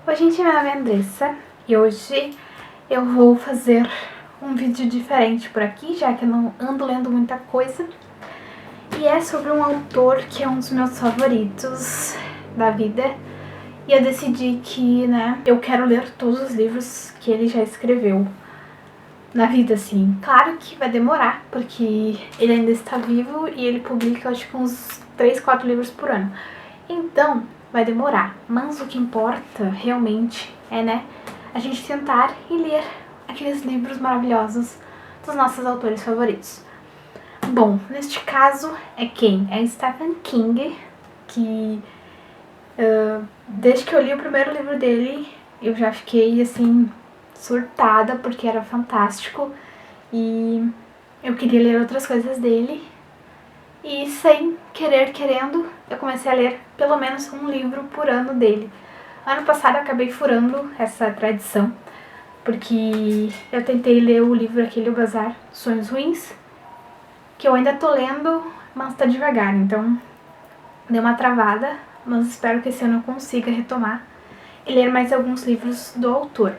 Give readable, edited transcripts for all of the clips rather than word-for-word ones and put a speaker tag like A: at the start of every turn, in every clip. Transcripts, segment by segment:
A: Oi gente, meu nome é Andressa e hoje eu vou fazer um vídeo diferente por aqui, já que eu não ando lendo muita coisa. E é sobre um autor que é um dos meus favoritos da vida. E eu decidi que, eu quero ler todos os livros que ele já escreveu na vida, assim. Claro que vai demorar, porque ele ainda está vivo e ele publica, acho que uns 3, 4 livros por ano. Então, vai demorar, mas o que importa realmente é, a gente tentar e ler aqueles livros maravilhosos dos nossos autores favoritos. Bom, neste caso é quem? É Stephen King, que desde que eu li o primeiro livro dele, eu já fiquei assim, surtada, porque era fantástico e eu queria ler outras coisas dele. E sem querendo, eu comecei a ler pelo menos um livro por ano dele. Ano passado eu acabei furando essa tradição, porque eu tentei ler o livro aquele, O Bazar dos Sonhos Ruins, que eu ainda tô lendo, mas tá devagar, então deu uma travada, mas espero que esse ano eu consiga retomar e ler mais alguns livros do autor.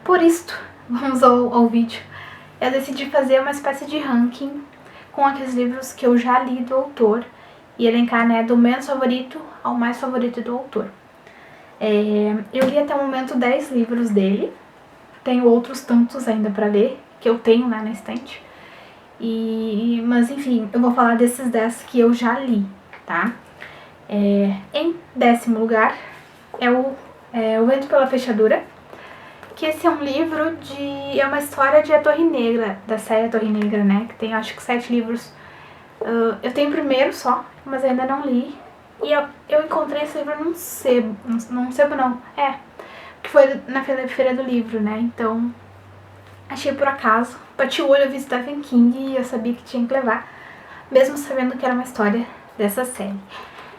A: Por isto, vamos ao vídeo. Eu decidi fazer uma espécie de ranking com aqueles livros que eu já li do autor e elencar, do menos favorito ao mais favorito do autor. Eu li até o momento 10 livros dele, tenho outros tantos ainda pra ler, que eu tenho, na estante. Mas enfim, eu vou falar desses 10 que eu já li, tá? Em 10º lugar é o Vento pela Fechadura, que esse é um livro é uma história de A Torre Negra, da série A Torre Negra, que tem acho que 7 livros. Eu tenho o primeiro só, mas ainda não li. E eu encontrei esse livro num sebo, que foi na feira do livro, então achei por acaso. Bati o olho, eu vi Stephen King e eu sabia que tinha que levar, mesmo sabendo que era uma história dessa série.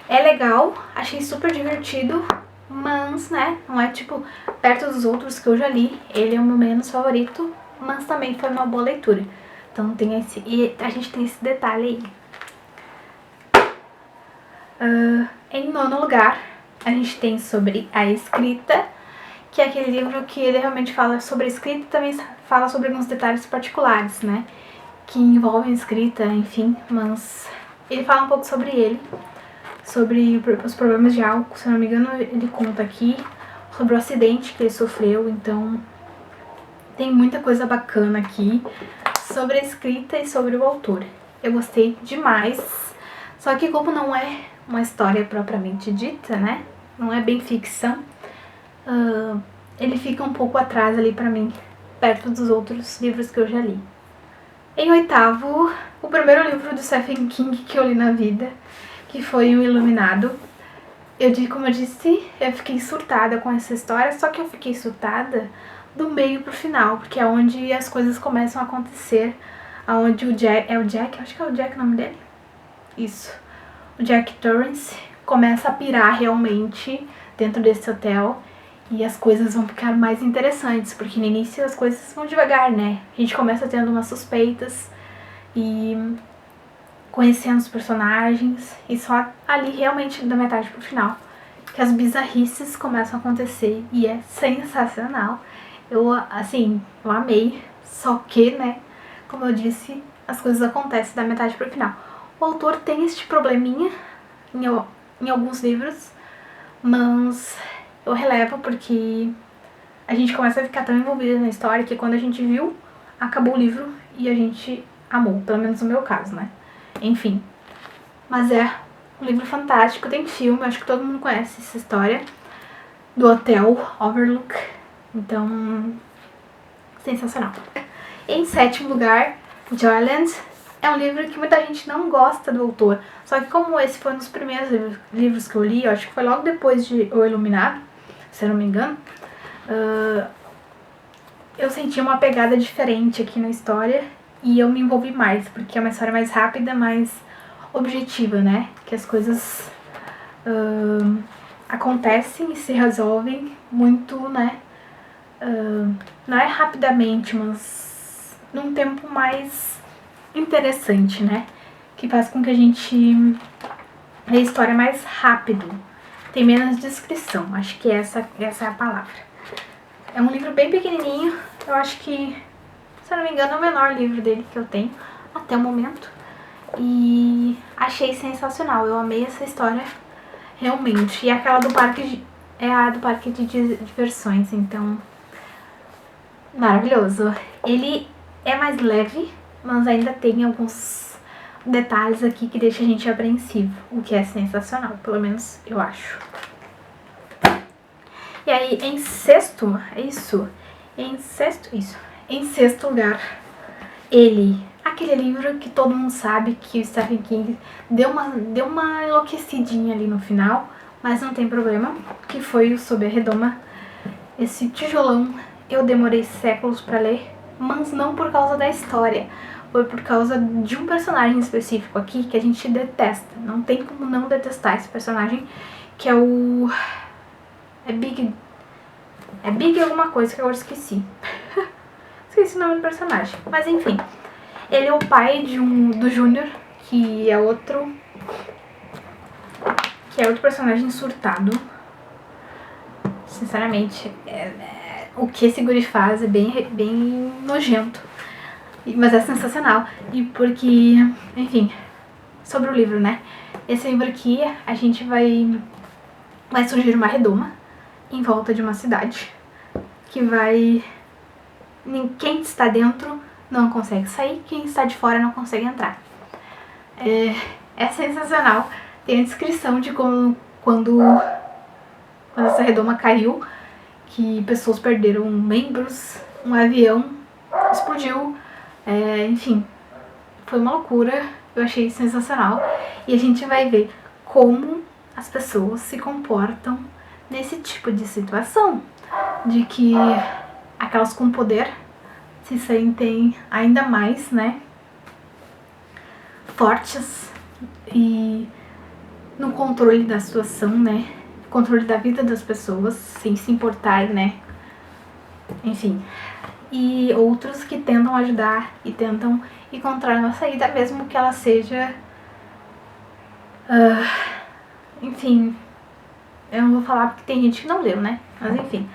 A: É legal, achei super divertido, mas, não é tipo perto dos outros que eu já li, ele é o meu menos favorito, mas também foi uma boa leitura. Então tem e a gente tem esse detalhe aí. Em 9º lugar, a gente tem Sobre a Escrita, que é aquele livro que ele realmente fala sobre a escrita e também fala sobre alguns detalhes particulares, que envolvem escrita, enfim, mas ele fala um pouco sobre ele, sobre os problemas de álcool, se eu não me engano ele conta aqui, sobre o acidente que ele sofreu, então tem muita coisa bacana aqui sobre a escrita e sobre o autor. Eu gostei demais, só que como não é uma história propriamente dita, não é bem ficção, ele fica um pouco atrás ali pra mim, perto dos outros livros que eu já li. Em 8º, o primeiro livro do Stephen King que eu li na vida, que foi O Iluminado. Como eu disse, eu fiquei surtada com essa história, só que eu fiquei surtada do meio pro final, porque é onde as coisas começam a acontecer, onde o Jack, acho que é o Jack o nome dele? Isso. O Jack Torrance começa a pirar realmente dentro desse hotel e as coisas vão ficar mais interessantes, porque no início as coisas vão devagar, A gente começa tendo umas suspeitas e conhecendo os personagens, e só ali realmente da metade pro final que as bizarrices começam a acontecer e é sensacional. Eu amei, só que, como eu disse, as coisas acontecem da metade pro final. O autor tem este probleminha em alguns livros, mas eu relevo porque a gente começa a ficar tão envolvida na história que quando a gente viu, acabou o livro e a gente amou, pelo menos no meu caso, Enfim, mas é um livro fantástico, tem filme, acho que todo mundo conhece essa história do Hotel Overlook, então, sensacional. Em 7º lugar, Joyland. É um livro que muita gente não gosta do autor, só que como esse foi um dos primeiros livros que eu li, eu acho que foi logo depois de O Iluminado, se eu não me engano, eu senti uma pegada diferente aqui na história e eu me envolvi mais, porque é uma história mais rápida, mais objetiva, que as coisas acontecem e se resolvem muito, não é rapidamente, mas num tempo mais interessante, que faz com que a gente lê a história mais rápido. tem menos descrição, acho que essa é a palavra. É um livro bem pequenininho, eu acho que, se eu não me engano, é o menor livro dele que eu tenho até o momento. E achei sensacional, eu amei essa história realmente. E aquela do parque é a do parque de diversões, então maravilhoso. Ele é mais leve, mas ainda tem alguns detalhes aqui que deixa a gente apreensivo, o que é sensacional, pelo menos eu acho. E aí, em sexto lugar, aquele livro que todo mundo sabe que o Stephen King deu uma enlouquecidinha ali no final, mas não tem problema, que foi o Sob a Redoma. Esse tijolão eu demorei séculos pra ler, mas não por causa da história, foi por causa de um personagem específico aqui que a gente detesta. Não tem como não detestar esse personagem, que é o... É Big alguma coisa que eu agora esqueci. Esqueci o nome do personagem. Mas enfim, ele é o pai do Júnior, que é outro personagem surtado. Sinceramente, o que esse guri faz é bem nojento. Mas é sensacional. E porque, enfim, sobre o livro, né? Esse livro aqui, a gente vai surgir uma redoma em volta de uma cidade que vai... Quem está dentro não consegue sair, quem está de fora não consegue entrar. É sensacional. Tem a descrição de como quando essa redoma caiu, que pessoas perderam membros, um avião explodiu, enfim, foi uma loucura. Eu achei sensacional. E a gente vai ver como as pessoas se comportam nesse tipo de situação, de que aquelas com poder se sentem ainda mais, né, fortes e no controle da situação, né, controle da vida das pessoas, sem se importar, né, enfim. E outros que tentam ajudar e tentam encontrar uma saída, mesmo que ela seja... enfim, eu não vou falar porque tem gente que não leu, né, mas enfim.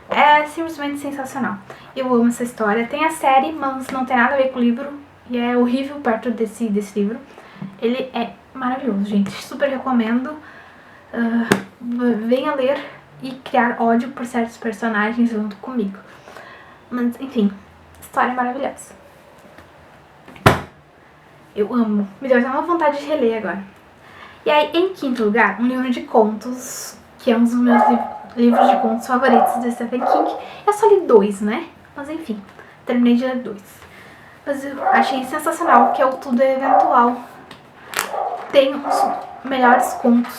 A: É simplesmente sensacional. Eu amo essa história. Tem a série, mas não tem nada a ver com o livro. E é horrível perto desse livro. Ele é maravilhoso, gente. Super recomendo. Venha ler e criar ódio por certos personagens junto comigo. Mas, enfim, história maravilhosa. Eu amo. Me deu até uma vontade de reler agora. E aí, em quinto lugar, um livro de contos, que é um dos meus livros de contos favoritos do Stephen King. Eu só li 2, né? Mas enfim, terminei de ler 2. Mas eu achei sensacional, que é o Tudo é Eventual. Tem os melhores contos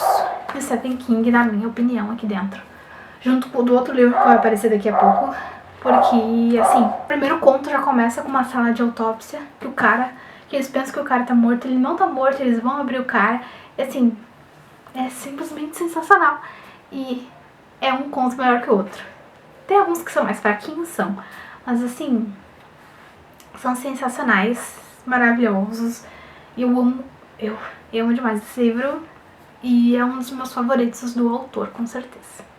A: do Stephen King, na minha opinião, aqui dentro. Junto com o do outro livro que vai aparecer daqui a pouco. Porque, assim, o primeiro conto já começa com uma sala de autópsia, que eles pensam que o cara tá morto, ele não tá morto, eles vão abrir o cara. E, assim, é simplesmente sensacional. E é um conto melhor que o outro. Tem alguns que são mais fraquinhos, mas assim, são sensacionais, maravilhosos. E eu amo demais esse livro. E é um dos meus favoritos do autor, com certeza.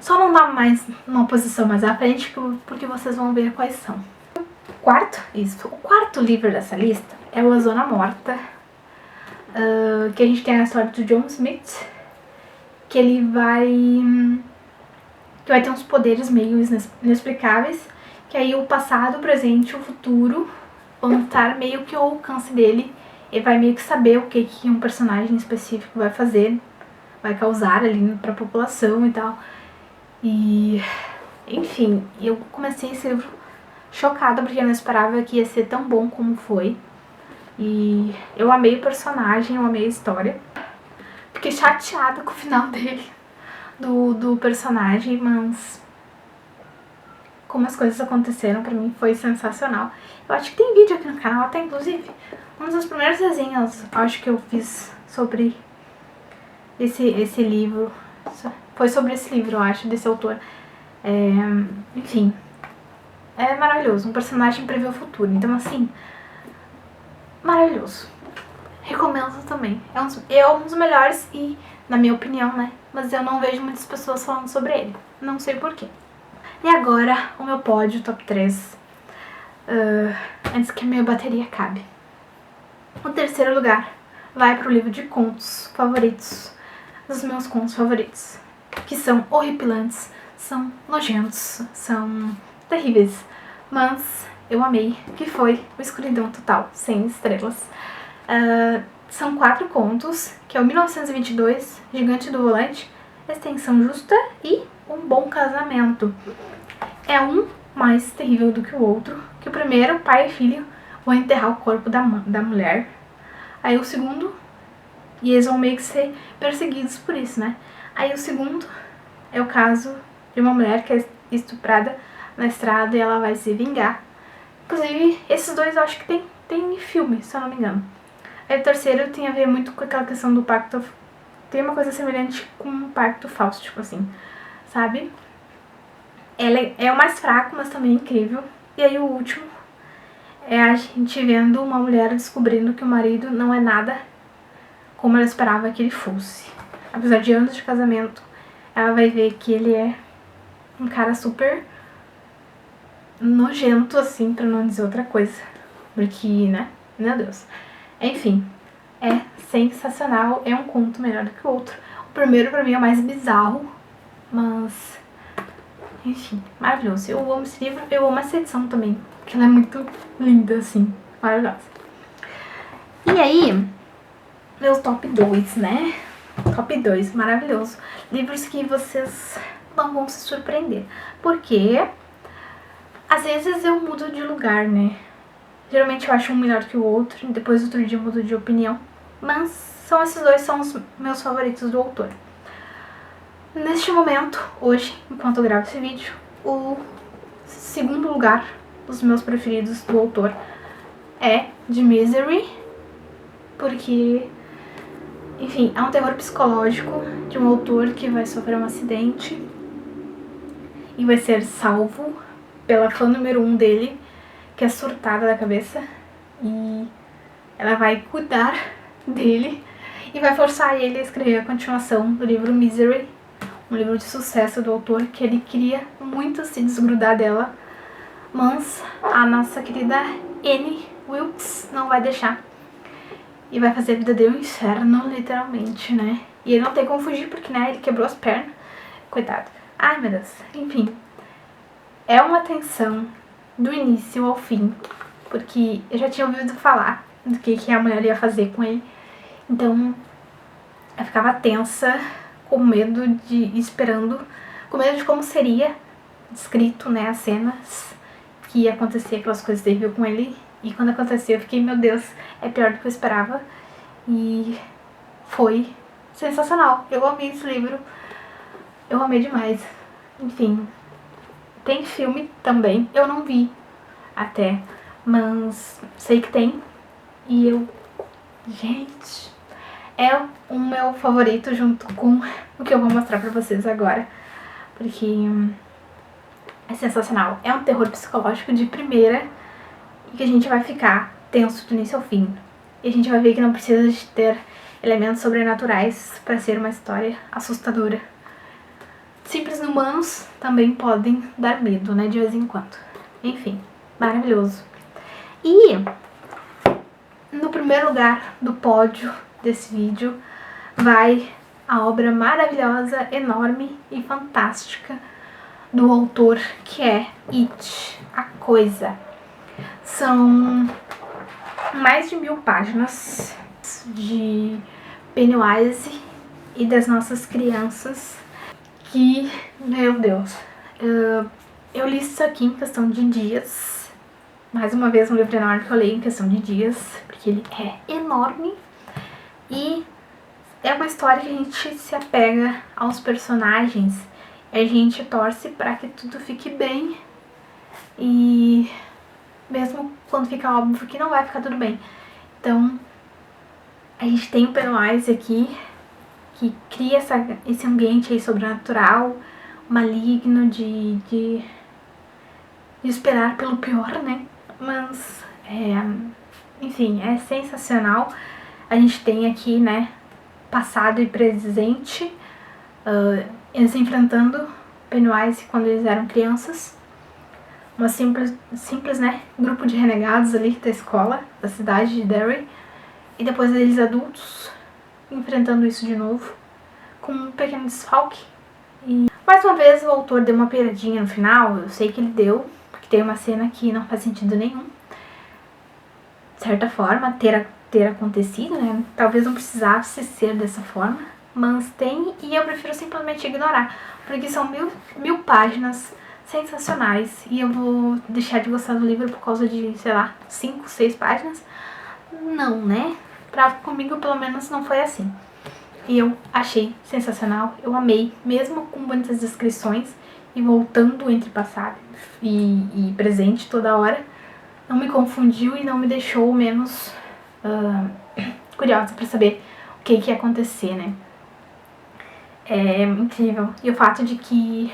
A: Só não dá mais uma posição mais à frente, porque vocês vão ver quais são. O quarto livro dessa lista é o A Zona Morta, que a gente tem a história do John Smith, que ele vai ter uns poderes meio inexplicáveis, que aí o passado, o presente e o futuro vão estar meio que ao alcance dele. Ele vai meio que saber o que um personagem específico vai fazer, vai causar ali pra população e tal. E, enfim, eu comecei esse livro chocada, porque eu não esperava que ia ser tão bom como foi. E eu amei o personagem, eu amei a história. Fiquei chateada com o final dele, do personagem, mas como as coisas aconteceram pra mim foi sensacional. Eu acho que tem vídeo aqui no canal, até inclusive. Uma das primeiras resenhas, acho que eu fiz sobre esse livro. Foi sobre esse livro, eu acho, desse autor. Enfim, é maravilhoso. Um personagem prevê o futuro. Então, assim, maravilhoso. Recomendo também. É um dos melhores e na minha opinião, né? Mas eu não vejo muitas pessoas falando sobre ele. Não sei porquê. E agora, o meu pódio, top 3. Antes que a minha bateria acabe. O terceiro lugar vai pro livro de contos favoritos. Dos meus contos favoritos. Que são horripilantes, são nojentos, são terríveis. Mas eu amei, que foi o Escuridão Total, 100 estrelas. São 4 contos, que é o 1922, Gigante do Volante, Extensão Justa e Um Bom Casamento. É um mais terrível do que o outro, que o primeiro, pai e filho, vão enterrar o corpo da mulher. Aí o segundo, e eles vão meio que ser perseguidos por isso, né? Aí o segundo é o caso de uma mulher que é estuprada na estrada e ela vai se vingar. Inclusive, esses dois eu acho que tem filme, se eu não me engano. Aí o terceiro tem a ver muito com aquela questão do pacto. Tem uma coisa semelhante com um pacto falso, tipo assim, sabe? Ela é o mais fraco, mas também incrível. E aí o último é a gente vendo uma mulher descobrindo que o marido não é nada como ela esperava que ele fosse. Apesar de anos de casamento, ela vai ver que ele é um cara super nojento, assim, pra não dizer outra coisa. Porque, né? Meu Deus. Enfim, é sensacional. É um conto melhor do que o outro. O primeiro, pra mim, é o mais bizarro. Mas, enfim, maravilhoso. Eu amo esse livro. Eu amo essa edição também. Porque ela é muito linda, assim. Maravilhosa. E aí, meus top 2, né? Top 2, maravilhoso. Livros que vocês não vão se surpreender. Porque às vezes eu mudo de lugar, né? Geralmente eu acho um melhor que o outro, e depois outro dia eu mudo de opinião. Mas esses dois são os meus favoritos do autor. Neste momento, hoje, enquanto eu gravo esse vídeo, o segundo lugar dos meus preferidos do autor é The Misery. Porque, enfim, é um terror psicológico de um autor que vai sofrer um acidente e vai ser salvo pela fã número 1 dele, que é surtada da cabeça, e ela vai cuidar dele e vai forçar ele a escrever a continuação do livro Misery, um livro de sucesso do autor, que ele queria muito se desgrudar dela, mas a nossa querida Annie Wilkes não vai deixar. E vai fazer a vida dele um inferno, literalmente, né? E ele não tem como fugir porque, né, ele quebrou as pernas. Coitado. Ai, meu Deus. Enfim. É uma tensão do início ao fim. Porque eu já tinha ouvido falar do que a mulher ia fazer com ele. Então, eu ficava tensa, com medo de... esperando. Com medo de como seria descrito, né, as cenas que ia acontecer, aquelas coisas terríveis com ele. E quando aconteceu, eu fiquei, meu Deus, é pior do que eu esperava. E foi sensacional. Eu amei esse livro. Eu amei demais. Enfim, tem filme também. Eu não vi até, mas sei que tem. E eu... Gente, é o meu favorito junto com o que eu vou mostrar pra vocês agora. Porque é sensacional. É um terror psicológico de primeira. E que a gente vai ficar tenso do início ao fim. E a gente vai ver que não precisa de ter elementos sobrenaturais para ser uma história assustadora. Simples humanos também podem dar medo, né, de vez em quando. Enfim, maravilhoso. E no primeiro lugar do pódio desse vídeo vai a obra maravilhosa, enorme e fantástica do autor, que é It, A Coisa. São mais de 1000 páginas de Pennywise e das nossas crianças que, meu Deus, eu li isso aqui em questão de dias. Mais uma vez um livro enorme que eu leio em questão de dias, porque ele é enorme e é uma história que a gente se apega aos personagens e a gente torce para que tudo fique bem, e mesmo quando fica óbvio que não vai ficar tudo bem. Então, a gente tem o Pennywise aqui, que cria esse ambiente aí sobrenatural, maligno, de esperar pelo pior, né? Mas, enfim, é sensacional. A gente tem aqui, né, passado e presente, eles enfrentando Pennywise quando eles eram crianças. Uma simples, né, grupo de renegados ali da escola, da cidade de Derry. E depois eles adultos enfrentando isso de novo, com um pequeno desfalque. E mais uma vez o autor deu uma piadinha no final, eu sei que ele deu, porque tem uma cena que não faz sentido nenhum. De certa forma, ter acontecido, né? Talvez não precisasse ser dessa forma, mas tem, e eu prefiro simplesmente ignorar, porque são mil páginas sensacionais, e eu vou deixar de gostar do livro por causa de, sei lá, 5, 6 páginas? Não, né? Comigo, pelo menos, não foi assim. E eu achei sensacional, eu amei, mesmo com muitas descrições e voltando entre passado e presente toda hora, não me confundiu e não me deixou menos curiosa pra saber o que ia acontecer, né? É incrível. E o fato de que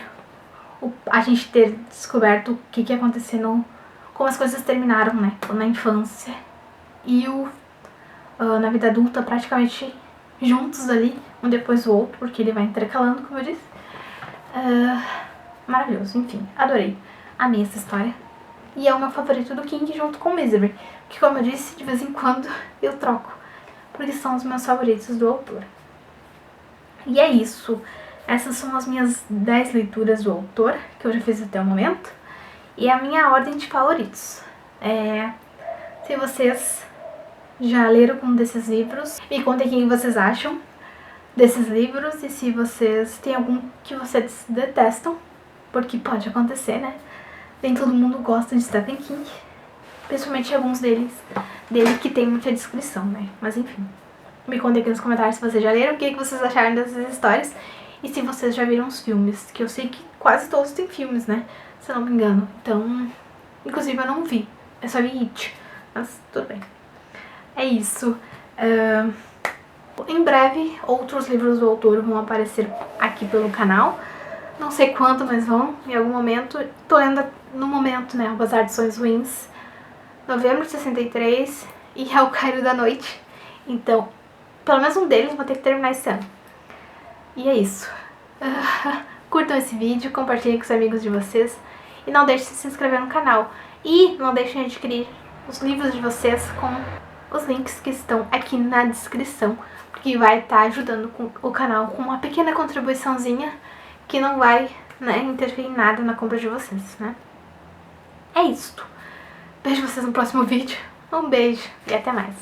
A: a gente ter descoberto o que ia acontecer, como as coisas terminaram, né? Na infância e na vida adulta, praticamente juntos ali, um depois do outro, porque ele vai intercalando, como eu disse. Maravilhoso, enfim, adorei. Amei essa história. E é o meu favorito do King junto com Misery, que, como eu disse, de vez em quando eu troco, porque são os meus favoritos do autor. E é isso. Essas são as minhas 10 leituras do autor, que eu já fiz até o momento, e a minha ordem de favoritos. Se vocês já leram algum desses livros, me contem o que vocês acham desses livros e se vocês têm algum que vocês detestam, porque pode acontecer, né? Nem todo mundo gosta de Stephen King, principalmente alguns dele que tem muita descrição, né? Mas enfim, me contem aqui nos comentários se vocês já leram, o que vocês acharam dessas histórias e se vocês já viram os filmes, que eu sei que quase todos têm filmes, né? Se eu não me engano. Então, inclusive eu não vi, eu só vi It, mas tudo bem. É isso. Em breve, outros livros do autor vão aparecer aqui pelo canal. Não sei quando, mas vão, em algum momento. Tô lendo no momento, né, O Bazar de Sonhos Ruins, novembro de 63, e É o Cairo da Noite. Então, pelo menos um deles vou ter que terminar esse ano. E é isso. Curtam esse vídeo, compartilhem com os amigos de vocês. E não deixem de se inscrever no canal. E não deixem de adquirir os livros de vocês com os links que estão aqui na descrição, porque vai estar ajudando o canal com uma pequena contribuiçãozinha que não vai, né, interferir em nada na compra de vocês, né? É isto. Vejo vocês no próximo vídeo. Um beijo e até mais.